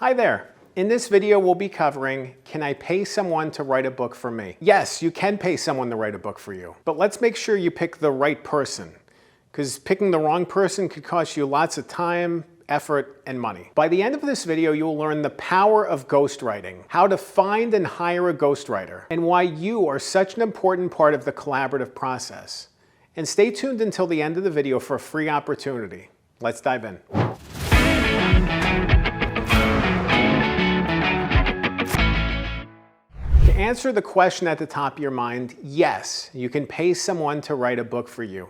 Hi there. In this video, we'll be covering, can I pay someone to write a book for me? Yes, you can pay someone to write a book for you, but let's make sure you pick the right person, because picking the wrong person could cost you lots of time, effort, and money. By the end of this video, you'll learn the power of ghostwriting, how to find and hire a ghostwriter, and why you are such an important part of the collaborative process. And stay tuned until the end of the video for a free opportunity. Let's dive in. To answer the question at the top of your mind, yes, you can pay someone to write a book for you.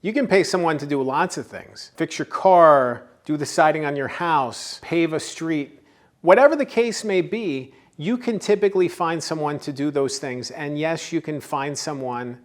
You can pay someone to do lots of things. Fix your car, do the siding on your house, pave a street. Whatever the case may be, you can typically find someone to do those things. And yes, you can find someone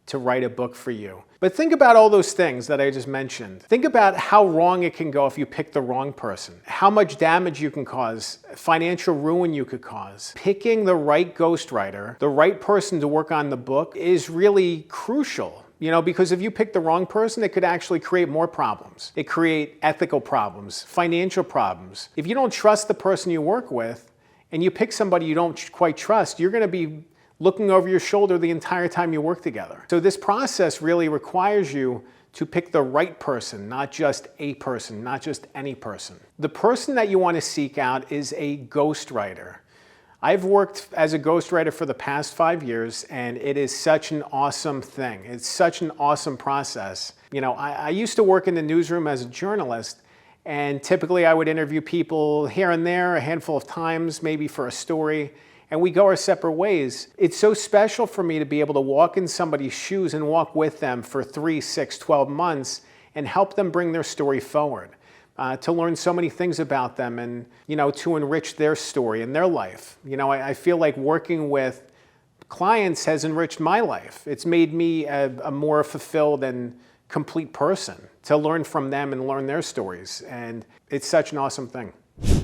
to write a book for you. But think about all those things that I just mentioned. Think about how wrong it can go if you pick the wrong person, how much damage you can cause, financial ruin you could cause. Picking the right ghostwriter, the right person to work on the book is really crucial. Because if you pick the wrong person, it could actually create more problems. It create ethical problems, financial problems. If you don't trust the person you work with and you pick somebody you don't quite trust, you're going to be looking over your shoulder the entire time you work together. So this process really requires you to pick the right person, not just a person, not just any person. The person that you want to seek out is a ghostwriter. I've worked as a ghostwriter for the past 5 years, and it is such an awesome thing. It's such an awesome process. I used to work in the newsroom as a journalist, and typically I would interview people here and there a handful of times, maybe for a story, and we go our separate ways. It's so special for me to be able to walk in somebody's shoes and walk with them for 3, 6, 12 months and help them bring their story forward. To learn so many things about them and, to enrich their story and their life. I feel like working with clients has enriched my life. It's made me a more fulfilled and complete person to learn from them and learn their stories. And it's such an awesome thing.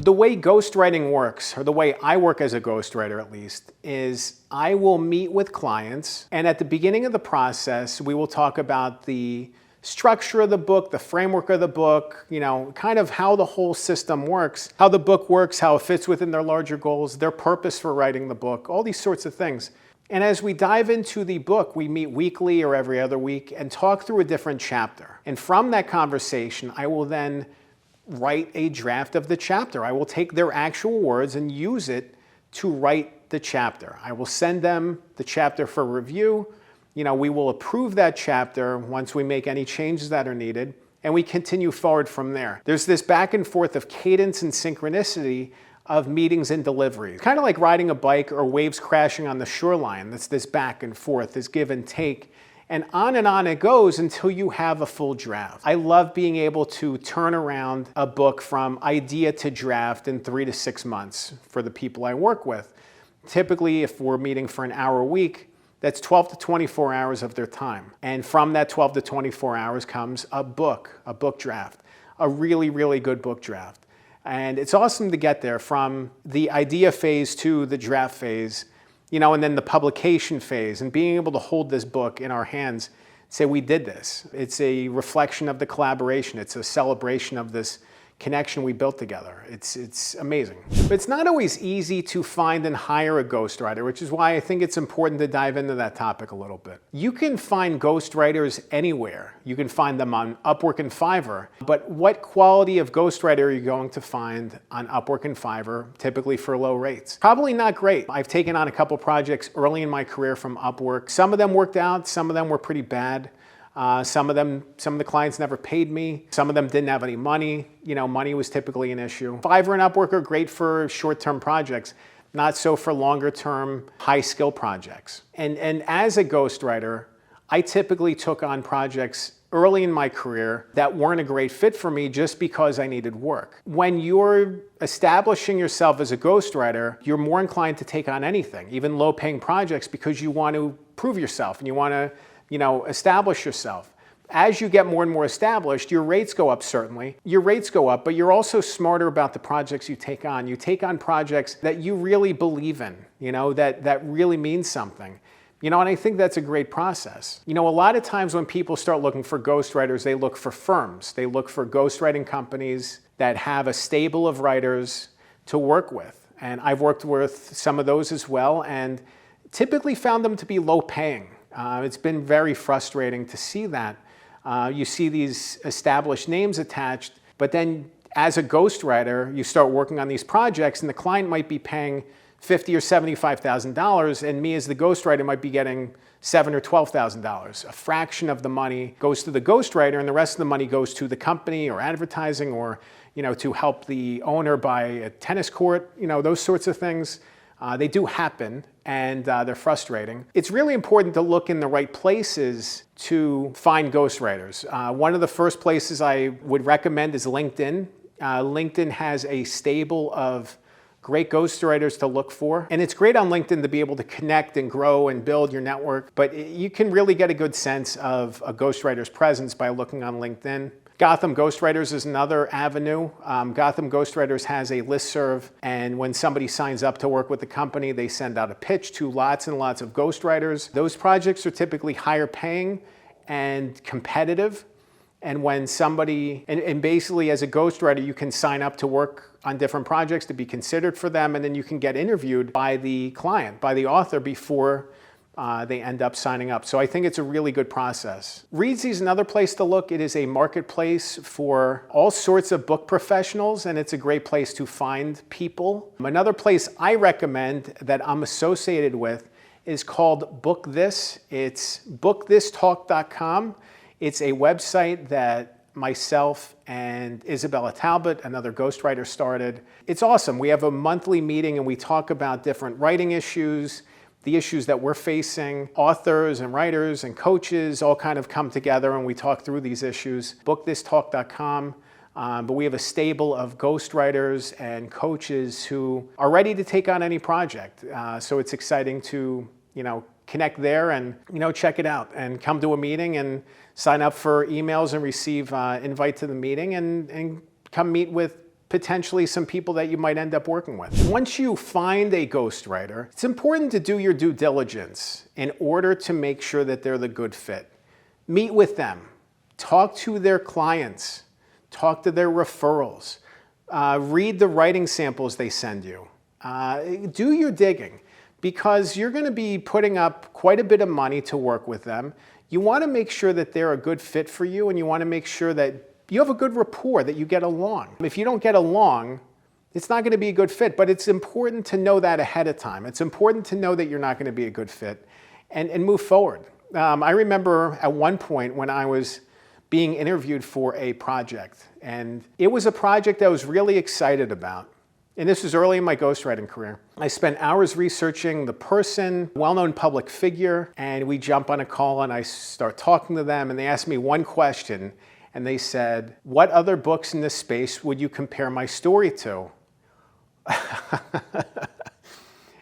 The way ghostwriting works, or the way I work as a ghostwriter at least, is I will meet with clients, and at the beginning of the process, we will talk about the structure of the book, the framework of the book, kind of how the whole system works, how the book works, how it fits within their larger goals, their purpose for writing the book, all these sorts of things. And as we dive into the book, we meet weekly or every other week and talk through a different chapter. And from that conversation, I will then write a draft of the chapter. I will take their actual words and use it to write the chapter. I will send them the chapter for review. We will approve that chapter once we make any changes that are needed, and we continue forward from there. There's this back and forth of cadence and synchronicity of meetings and deliveries. Kind of like riding a bike or waves crashing on the shoreline. That's this back and forth, this give and take. And on it goes until you have a full draft. I love being able to turn around a book from idea to draft in 3 to 6 months for the people I work with. Typically, if we're meeting for an hour a week, that's 12 to 24 hours of their time. And from that 12 to 24 hours comes a book draft, a really, really good book draft. And it's awesome to get there from the idea phase to the draft phase, and then the publication phase, and being able to hold this book in our hands, say we did this. It's a reflection of the collaboration. It's a celebration of this connection we built together. It's amazing. But it's not always easy to find and hire a ghostwriter, which is why I think it's important to dive into that topic a little bit. You can find ghostwriters anywhere. You can find them on Upwork and Fiverr, but what quality of ghostwriter are you going to find on Upwork and Fiverr, typically for low rates? Probably not great. I've taken on a couple projects early in my career from Upwork. Some of them worked out, some of them were pretty bad. Some of the clients never paid me. Some of them didn't have any money. Money was typically an issue. Fiverr and Upwork are great for short-term projects, not so for longer-term, high-skill projects. And as a ghostwriter, I typically took on projects early in my career that weren't a great fit for me just because I needed work. When you're establishing yourself as a ghostwriter, you're more inclined to take on anything, even low-paying projects, because you want to prove yourself and you want to establish yourself. As you get more and more established, your rates go up, certainly. Your rates go up, but you're also smarter about the projects you take on. You take on projects that you really believe in, that really means something. And I think that's a great process. A lot of times when people start looking for ghostwriters, they look for firms. They look for ghostwriting companies that have a stable of writers to work with. And I've worked with some of those as well, and typically found them to be low paying. It's been very frustrating to see that. You see these established names attached, but then as a ghostwriter, you start working on these projects and the client might be paying $50,000 or $75,000, and me as the ghostwriter might be getting $7,000 or $12,000. A fraction of the money goes to the ghostwriter, and the rest of the money goes to the company or advertising, or to help the owner buy a tennis court. Those sorts of things. They do happen, and they're frustrating. It's really important to look in the right places to find ghostwriters. One of the first places I would recommend is LinkedIn. LinkedIn has a stable of great ghostwriters to look for. And it's great on LinkedIn to be able to connect and grow and build your network, but you can really get a good sense of a ghostwriter's presence by looking on LinkedIn. Gotham Ghostwriters is another avenue. Gotham Ghostwriters has a listserv, and when somebody signs up to work with the company, they send out a pitch to lots and lots of ghostwriters. Those projects are typically higher paying and competitive. And when somebody, and basically as a ghostwriter, you can sign up to work on different projects to be considered for them, and then you can get interviewed by the client, by the author, before they end up signing up. So I think it's a really good process. Readsy is another place to look. It is a marketplace for all sorts of book professionals, and it's a great place to find people. Another place I recommend that I'm associated with is called Book This. It's bookthistalk.com. It's a website that myself and Isabella Talbot, another ghostwriter, started. It's awesome. We have a monthly meeting and we talk about different writing issues, the issues that we're facing. Authors and writers and coaches all kind of come together and we talk through these issues. Bookthistalk.com. But we have a stable of ghostwriters and coaches who are ready to take on any project. So it's exciting to, connect there and, check it out and come to a meeting and sign up for emails and receive invite to the meeting and come meet with potentially some people that you might end up working with. Once you find a ghostwriter, it's important to do your due diligence in order to make sure that they're the good fit. Meet with them, talk to their clients, talk to their referrals, read the writing samples they send you. Do your digging, because you're going to be putting up quite a bit of money to work with them. You want to make sure that they're a good fit for you, and you want to make sure that you have a good rapport, that you get along. If you don't get along, it's not going to be a good fit, but it's important to know that ahead of time. It's important to know that you're not going to be a good fit and move forward. I remember at one point when I was being interviewed for a project, and it was a project I was really excited about. And this was early in my ghostwriting career. I spent hours researching the person, well-known public figure, and we jump on a call and I start talking to them, and they asked me one question, and they said, "What other books in this space would you compare my story to?"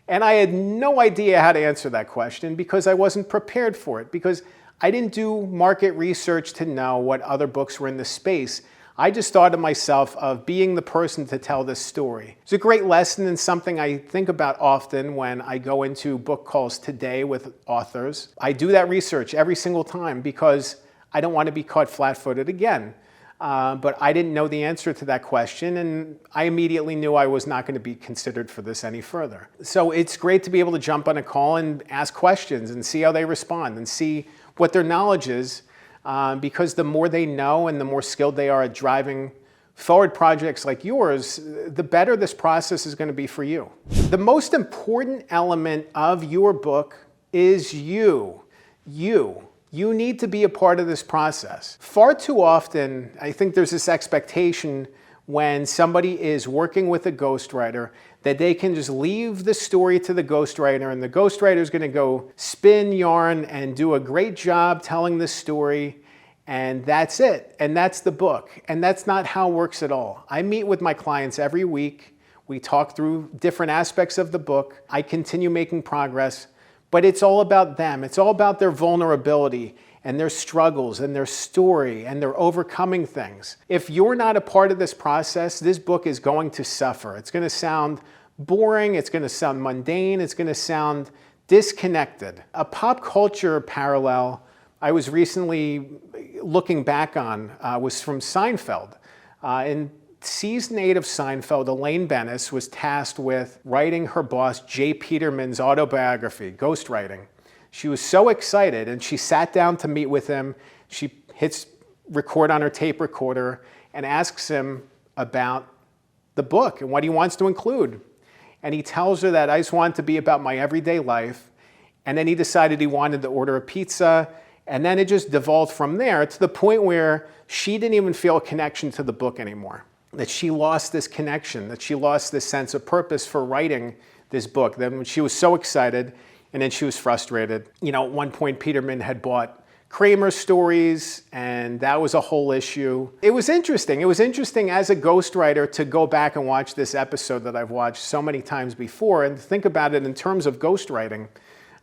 And I had no idea how to answer that question because I wasn't prepared for it, because I didn't do market research to know what other books were in the space. I just thought of myself of being the person to tell this story. It's a great lesson and something I think about often when I go into book calls today with authors. I do that research every single time because I don't want to be caught flat-footed again. But I didn't know the answer to that question, and I immediately knew I was not going to be considered for this any further. So it's great to be able to jump on a call and ask questions and see how they respond and see what their knowledge is. Because the more they know and the more skilled they are at driving forward projects like yours, the better this process is going to be for you. The most important element of your book is you. You need to be a part of this process. Far too often, I think there's this expectation when somebody is working with a ghostwriter that they can just leave the story to the ghostwriter, and the ghostwriter is going to go spin yarn and do a great job telling the story, and that's it, and that's the book. And that's not how it works at all. I meet with my clients every week. We talk through different aspects of the book. I continue making progress, but it's all about them. It's all about their vulnerability and their struggles and their story and their overcoming things. If you're not a part of this process, this book is going to suffer. It's going to sound boring. It's going to sound mundane. It's going to sound disconnected. A pop culture parallel I was recently looking back on was from Seinfeld. In season 8 of Seinfeld, Elaine Bennis was tasked with writing her boss Jay Peterman's autobiography, Ghostwriting. She was so excited, and she sat down to meet with him. She hits record on her tape recorder and asks him about the book and what he wants to include. And he tells her that I just want it to be about my everyday life. And then he decided he wanted to order a pizza. And then it just devolved from there to the point where she didn't even feel a connection to the book anymore. That she lost this connection, that she lost this sense of purpose for writing this book. Then she was so excited, and then she was frustrated. You know, at one point, Peterman had bought Kramer's stories, and that was a whole issue. It was interesting. It was interesting as a ghostwriter to go back and watch this episode that I've watched so many times before and think about it in terms of ghostwriting.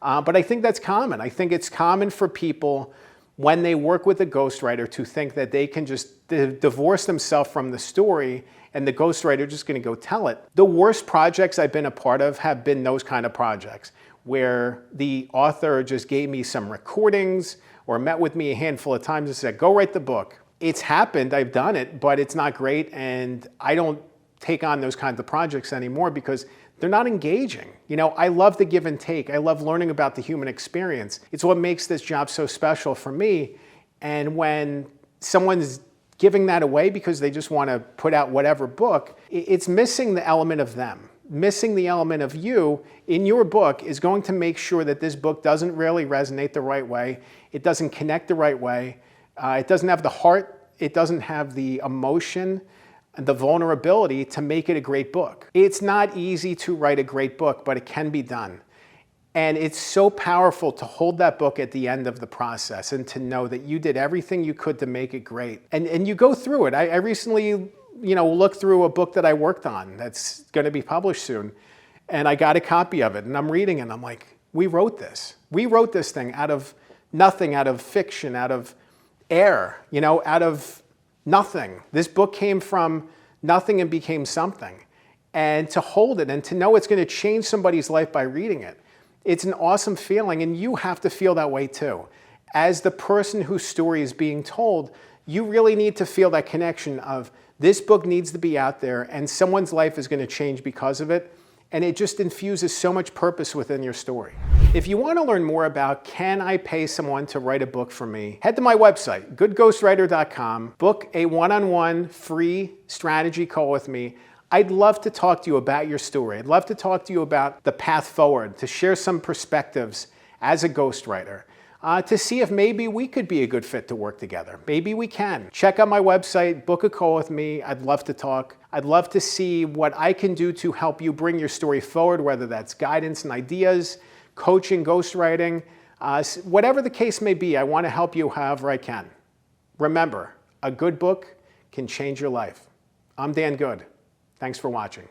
But I think that's common. I think it's common for people when they work with a ghostwriter to think that they can just divorce themselves from the story and the ghostwriter is just going to go tell it. The worst projects I've been a part of have been those kind of projects where the author just gave me some recordings or met with me a handful of times and said, go write the book. It's happened, I've done it, but it's not great, and I don't take on those kinds of projects anymore because they're not engaging. You know, I love the give and take. I love learning about the human experience. It's what makes this job so special for me. And when someone's giving that away because they just want to put out whatever book, it's missing the element of them. Missing the element of you in your book is going to make sure that this book doesn't really resonate the right way. It doesn't connect the right way. It doesn't have the heart. It doesn't have the emotion, the vulnerability to make it a great book. It's not easy to write a great book, but it can be done. And it's so powerful to hold that book at the end of the process and to know that you did everything you could to make it great. And you go through it. I recently, looked through a book that I worked on that's going to be published soon. And I got a copy of it and I'm reading it and I'm like, we wrote this. We wrote this thing out of nothing, out of fiction, out of air, out of nothing. This book came from nothing and became something. And to hold it and to know it's going to change somebody's life by reading it, it's an awesome feeling, and you have to feel that way too. As the person whose story is being told, you really need to feel that connection of this book needs to be out there and someone's life is going to change because of it. And it just infuses so much purpose within your story. If you want to learn more about can I pay someone to write a book for me, head to my website, goodghostwriter.com, book a one-on-one free strategy call with me. I'd love to talk to you about your story. I'd love to talk to you about the path forward, to share some perspectives as a ghostwriter, to see if maybe we could be a good fit to work together. Maybe we can. Check out my website, book a call with me. I'd love to talk. I'd love to see what I can do to help you bring your story forward, whether that's guidance and ideas, coaching, ghostwriting, whatever the case may be. I want to help you however I can. Remember, a good book can change your life. I'm Dan Good. Thanks for watching.